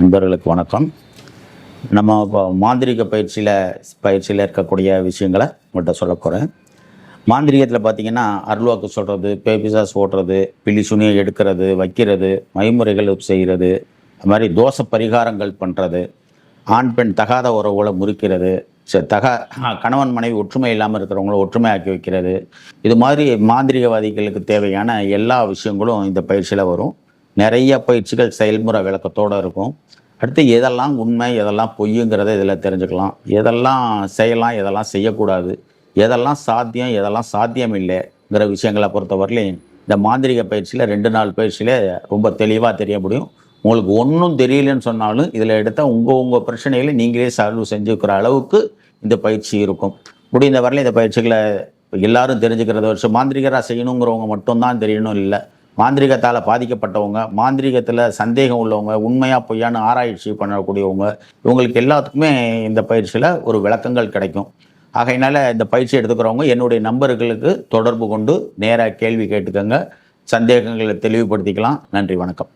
நண்பர்களுக்கு வணக்கம். நம்ம இப்போ மாந்திரீக பயிற்சியில் இருக்கக்கூடிய விஷயங்களை உங்கள்கிட்ட சொல்ல போகிறேன். மாந்திரீகத்தில் பார்த்திங்கன்னா அருள்வாக்கு சொல்கிறது, பேபிசாஸ் ஓட்டுறது, பில்லி சுனியை எடுக்கிறது, வைக்கிறது, மைமுறைகள் செய்கிறது, அது மாதிரி தோஷ பரிகாரங்கள் பண்ணுறது, ஆண் பெண் தகாத உறவுகளை முறிக்கிறது, கணவன் மனைவி ஒற்றுமை இல்லாமல் இருக்கிறவங்கள ஒற்றுமையாக்கி வைக்கிறது, இது மாதிரி மாந்திரிகவாதிகளுக்கு தேவையான எல்லா விஷயங்களும் இந்த பயிற்சியில் வரும். நிறைய பயிற்சிகள் செயல்முறை விளக்கத்தோடு இருக்கும். அடுத்து எதெல்லாம் உண்மை எதெல்லாம் பொய்யுங்கிறத இதில் தெரிஞ்சுக்கலாம். எதெல்லாம் செய்யலாம் எதெல்லாம் செய்யக்கூடாது, எதெல்லாம் சாத்தியம் எதெல்லாம் சாத்தியம் இல்லைங்கிற விஷயங்களை பொறுத்தவரையிலையும் இந்த மாந்திரிக பயிற்சியில் 2 நாள் பயிற்சியில் ரொம்ப தெளிவாக தெரிய முடியும். உங்களுக்கு ஒன்றும் தெரியலன்னு சொன்னாலும் இதில் எடுத்தால் உங்கள் பிரச்சனைகளை நீங்களே சால்வ் செஞ்சுக்கிற அளவுக்கு இந்த பயிற்சி இருக்கும். முடிந்த வரையிலும் இந்த பயிற்சிகளை எல்லாரும் தெரிஞ்சுக்கிறத வச்சு மாந்திரிகராக செய்யணுங்கிறவங்க மட்டும்தான் தெரியணும் இல்லை. மாந்திரிகத்தால் பாதிக்கப்பட்டவங்க, மாந்திரிகத்தில் சந்தேகம் உள்ளவங்க, உண்மையாக பொய்யான்னு ஆராய்ச்சி பண்ணக்கூடியவங்க, இவங்களுக்கு எல்லாத்துக்குமே இந்த பயிற்சியில் ஒரு விளக்கங்கள் கிடைக்கும். ஆகையினால இந்த பயிற்சி எடுத்துக்கிறவங்க என்னுடைய நம்பர்களுக்கு தொடர்பு கொண்டு நேராக கேள்வி கேட்டுக்கோங்க, சந்தேகங்களை தெளிவுபடுத்திக்கலாம். நன்றி, வணக்கம்.